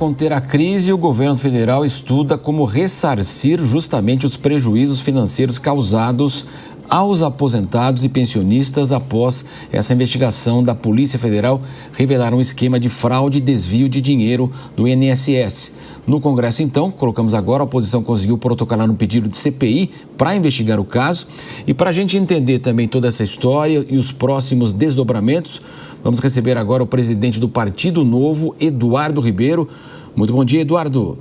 Conter a crise, o governo federal estuda como ressarcir justamente os prejuízos financeiros causados aos aposentados e pensionistas após essa investigação da Polícia Federal revelar um esquema de fraude e desvio de dinheiro do INSS. No Congresso, então, colocamos agora, a oposição conseguiu protocolar um pedido de CPI para investigar o caso. E para a gente entender também toda essa história e os próximos desdobramentos, vamos receber agora o presidente do Partido Novo, Eduardo Ribeiro. Muito bom dia, Eduardo.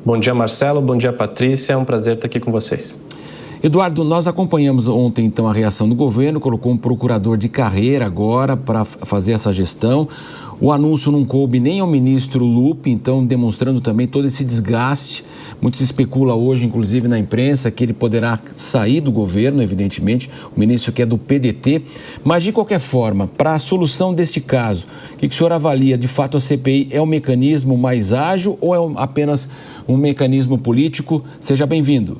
Bom dia, Marcelo. Bom dia, Patrícia. É um prazer estar aqui com vocês. Eduardo, nós acompanhamos ontem, então, a reação do governo, colocou um procurador de carreira agora para fazer essa gestão. O anúncio não coube nem ao ministro Lupe, então demonstrando também todo esse desgaste. Muito se especula hoje, inclusive na imprensa, que ele poderá sair do governo, evidentemente, o ministro que é do PDT. Mas, de qualquer forma, para a solução deste caso, o que o senhor avalia? De fato, a CPI é um mecanismo mais ágil ou é apenas um mecanismo político? Seja bem-vindo.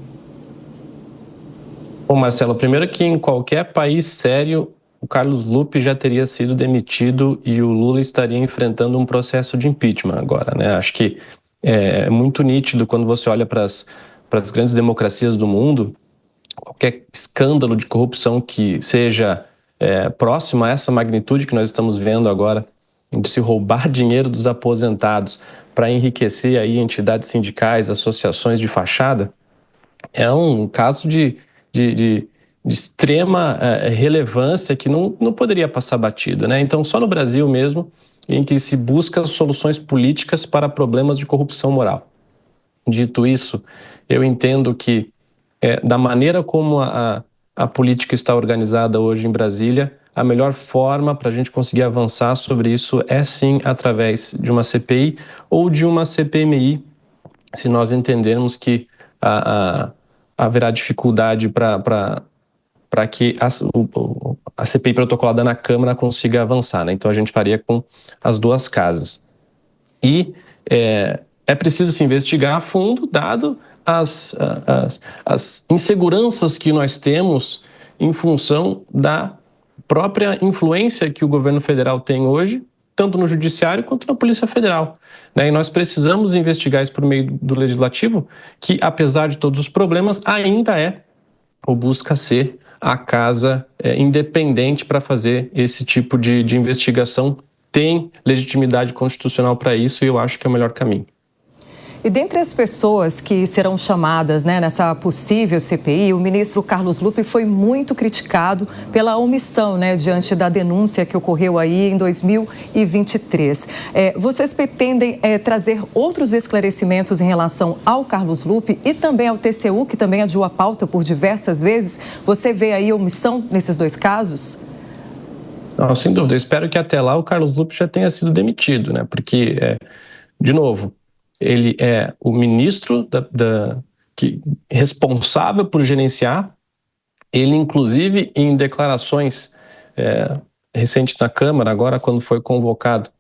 Bom, Marcelo, primeiro que em qualquer país sério, o Carlos Lupe já teria sido demitido e o Lula estaria enfrentando um processo de impeachment agora, né? Acho que é muito nítido quando você olha para as grandes democracias do mundo, qualquer escândalo de corrupção que seja próximo a essa magnitude que nós estamos vendo agora, de se roubar dinheiro dos aposentados para enriquecer aí entidades sindicais, associações de fachada, é um caso de extrema relevância que não poderia passar batido, né? Então, só no Brasil mesmo, em que se busca soluções políticas para problemas de corrupção moral. Dito isso, eu entendo que, da maneira como a política está organizada hoje em Brasília, a melhor forma para a gente conseguir avançar sobre isso é sim através de uma CPI ou de uma CPMI, se nós entendermos que haverá dificuldade para que a CPI protocolada na Câmara consiga avançar, né? Então a gente faria com as duas casas. E é preciso se investigar a fundo, dado as inseguranças que nós temos em função da própria influência que o governo federal tem hoje, tanto no Judiciário quanto na Polícia Federal, né? E nós precisamos investigar isso por meio do Legislativo, que, apesar de todos os problemas, ainda é ou busca ser a casa independente para fazer esse tipo de investigação. Tem legitimidade constitucional para isso e eu acho que é o melhor caminho. E dentre as pessoas que serão chamadas, né, nessa possível CPI, o ministro Carlos Lupe foi muito criticado pela omissão, né, diante da denúncia que ocorreu aí em 2023. Vocês pretendem trazer outros esclarecimentos em relação ao Carlos Lupe e também ao TCU, que também adiou a pauta por diversas vezes? Você vê aí omissão nesses dois casos? Não, sem dúvida. Eu espero que até lá o Carlos Lupe já tenha sido demitido, né? Porque, de novo, ele é o ministro responsável por gerenciar. Ele, inclusive, em declarações recentes na Câmara, agora quando foi convocado,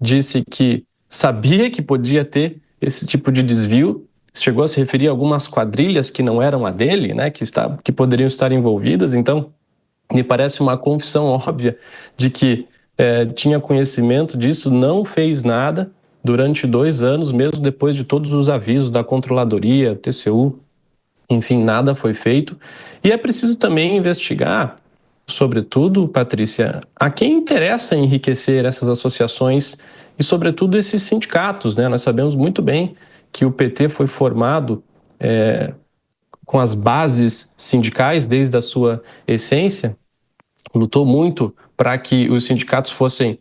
disse que sabia que podia ter esse tipo de desvio, chegou a se referir a algumas quadrilhas que não eram a dele, né, que poderiam estar envolvidas. Então, me parece uma confissão óbvia de que tinha conhecimento disso, não fez nada durante 2 anos, mesmo depois de todos os avisos da Controladoria, TCU, enfim, nada foi feito. E é preciso também investigar, sobretudo, Patrícia, a quem interessa enriquecer essas associações e, sobretudo, esses sindicatos, né? Nós sabemos muito bem que o PT foi formado com as bases sindicais desde a sua essência, lutou muito para que os sindicatos fossem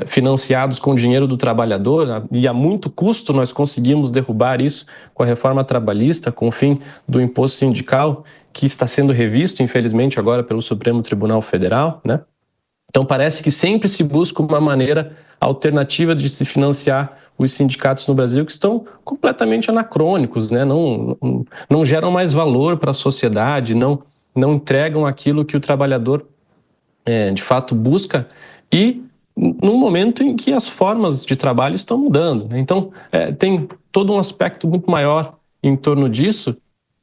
financiados com o dinheiro do trabalhador, e a muito custo nós conseguimos derrubar isso com a reforma trabalhista, com o fim do imposto sindical, que está sendo revisto, infelizmente, agora pelo Supremo Tribunal Federal, né? Então parece que sempre se busca uma maneira alternativa de se financiar os sindicatos no Brasil, que estão completamente anacrônicos, né? Não geram mais valor para a sociedade, não entregam aquilo que o trabalhador de fato busca, e num momento em que as formas de trabalho estão mudando, né? Então, tem todo um aspecto muito maior em torno disso,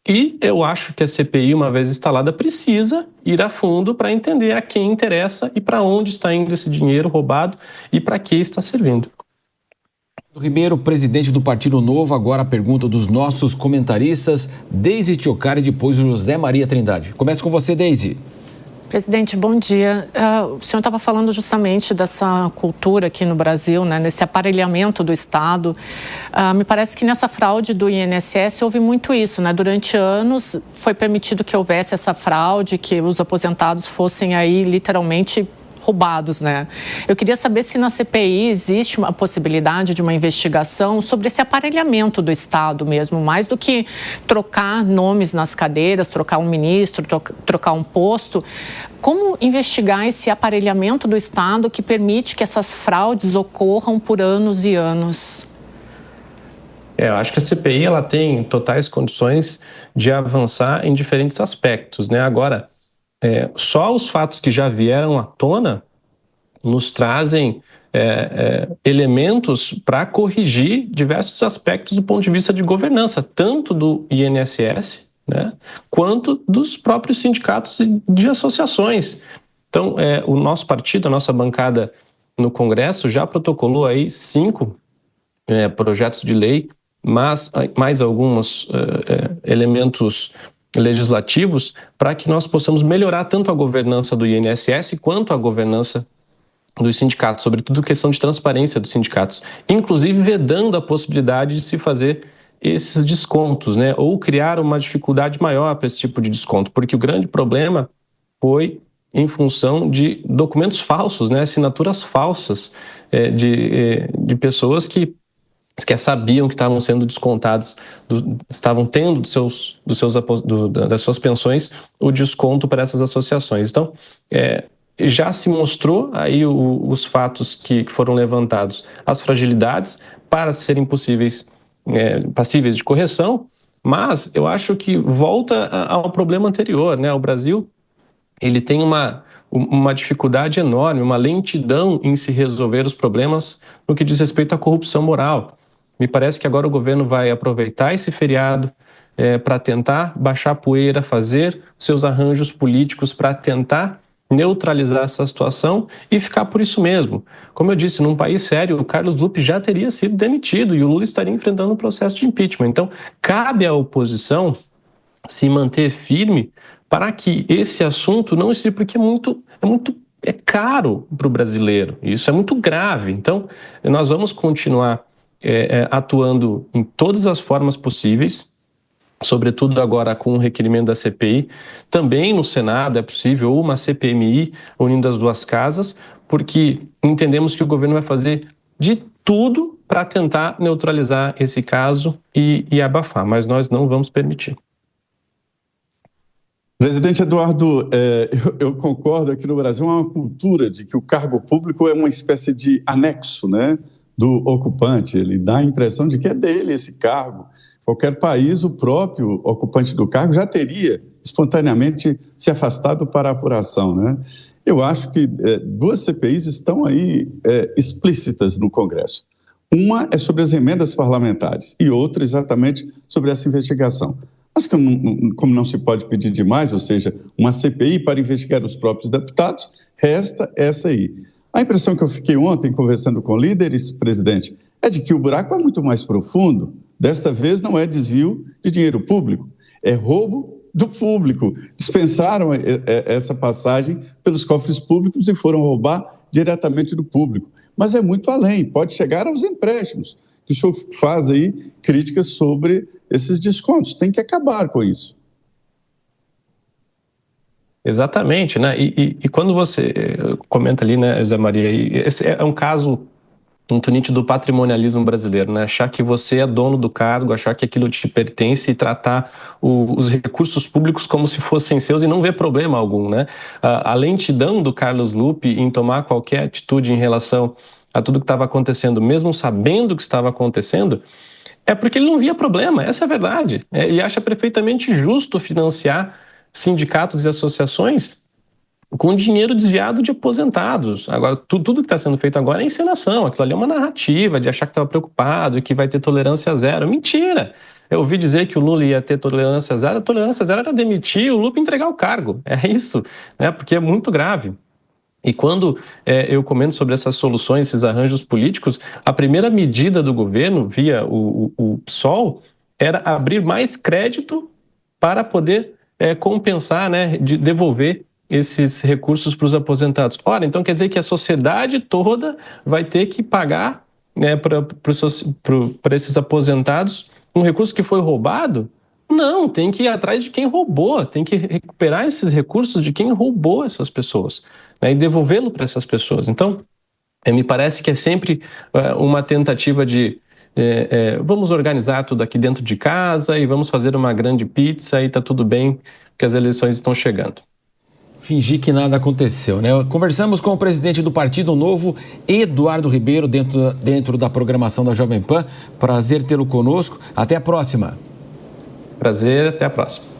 e eu acho que a CPI, uma vez instalada, precisa ir a fundo para entender a quem interessa e para onde está indo esse dinheiro roubado e para que está servindo. Ribeiro, presidente do Partido Novo, agora a pergunta dos nossos comentaristas, Deise Tiocari e depois o José Maria Trindade. Começa com você, Deise. Presidente, bom dia. O senhor estava falando justamente dessa cultura aqui no Brasil, né, nesse aparelhamento do Estado. Me parece que nessa fraude do INSS houve muito isso, né? Durante anos foi permitido que houvesse essa fraude, que os aposentados fossem aí literalmente roubados, né? Eu queria saber se na CPI existe uma possibilidade de uma investigação sobre esse aparelhamento do Estado mesmo, mais do que trocar nomes nas cadeiras, trocar um ministro, trocar um posto. Como investigar esse aparelhamento do Estado que permite que essas fraudes ocorram por anos e anos? Eu acho que a CPI ela tem totais condições de avançar em diferentes aspectos, né? Agora, só os fatos que já vieram à tona nos trazem elementos para corrigir diversos aspectos do ponto de vista de governança, tanto do INSS, né, quanto dos próprios sindicatos e de associações. Então, o nosso partido, a nossa bancada no Congresso já protocolou aí 5 projetos de lei, mas mais alguns elementos legislativos para que nós possamos melhorar tanto a governança do INSS quanto a governança dos sindicatos, sobretudo questão de transparência dos sindicatos, inclusive vedando a possibilidade de se fazer esses descontos, né, ou criar uma dificuldade maior para esse tipo de desconto, porque o grande problema foi em função de documentos falsos, né, assinaturas falsas de pessoas que sequer sabiam que estavam sendo descontados, estavam tendo das suas pensões o desconto para essas associações. Então, já se mostrou aí os fatos que foram levantados, as fragilidades para serem passíveis de correção, mas eu acho que volta ao problema anterior, né? O Brasil ele tem uma dificuldade enorme, uma lentidão em se resolver os problemas no que diz respeito à corrupção moral. Me parece que agora o governo vai aproveitar esse feriado para tentar baixar a poeira, fazer seus arranjos políticos para tentar neutralizar essa situação e ficar por isso mesmo. Como eu disse, num país sério, o Carlos Lupe já teria sido demitido e o Lula estaria enfrentando um processo de impeachment. Então, cabe à oposição se manter firme para que esse assunto não esteja, porque é caro para o brasileiro. Isso é muito grave. Então, nós vamos continuar atuando em todas as formas possíveis, sobretudo agora com o requerimento da CPI. Também no Senado é possível uma CPMI unindo as duas casas, porque entendemos que o governo vai fazer de tudo para tentar neutralizar esse caso e abafar, mas nós não vamos permitir. Presidente Eduardo, eu concordo, aqui no Brasil há uma cultura de que o cargo público é uma espécie de anexo, né, do ocupante. Ele dá a impressão de que é dele esse cargo. Qualquer país, o próprio ocupante do cargo já teria espontaneamente se afastado para a apuração, né? Eu acho que 2 CPIs estão aí explícitas no Congresso. Uma é sobre as emendas parlamentares e outra exatamente sobre essa investigação. Mas como não se pode pedir demais, ou seja, uma CPI para investigar os próprios deputados, resta essa aí. A impressão que eu fiquei ontem conversando com líderes, presidente, é de que o buraco é muito mais profundo. Desta vez não é desvio de dinheiro público, é roubo do público. Dispensaram essa passagem pelos cofres públicos e foram roubar diretamente do público. Mas é muito além, pode chegar aos empréstimos, que o senhor faz aí críticas sobre esses descontos. Tem que acabar com isso. Exatamente, né? E quando você comenta ali, né, José Maria, esse é um caso muito nítido do patrimonialismo brasileiro, né? Achar que você é dono do cargo, achar que aquilo te pertence e tratar os recursos públicos como se fossem seus e não ver problema algum, né? A lentidão do Carlos Lupe em tomar qualquer atitude em relação a tudo que estava acontecendo, mesmo sabendo o que estava acontecendo, é porque ele não via problema, essa é a verdade. Ele acha perfeitamente justo financiar sindicatos e associações com dinheiro desviado de aposentados. Agora, tudo que está sendo feito agora é encenação. Aquilo ali é uma narrativa de achar que estava preocupado e que vai ter tolerância zero. Mentira! Eu ouvi dizer que o Lula ia ter tolerância zero. A tolerância zero era demitir o Lupe e entregar o cargo. É isso, né? Porque é muito grave. E quando eu comento sobre essas soluções, esses arranjos políticos, a primeira medida do governo, via o PSOL, era abrir mais crédito para poder compensar, né, de devolver esses recursos para os aposentados. Ora, então quer dizer que a sociedade toda vai ter que pagar, né, para esses aposentados um recurso que foi roubado? Não, tem que ir atrás de quem roubou, tem que recuperar esses recursos de quem roubou essas pessoas, né, e devolvê-lo para essas pessoas. Então, me parece que é sempre uma tentativa de vamos organizar tudo aqui dentro de casa e vamos fazer uma grande pizza e está tudo bem, porque as eleições estão chegando. Fingir que nada aconteceu, né? Conversamos com o presidente do Partido Novo, Eduardo Ribeiro, dentro da programação da Jovem Pan. Prazer tê-lo conosco. Até a próxima. Prazer, até a próxima.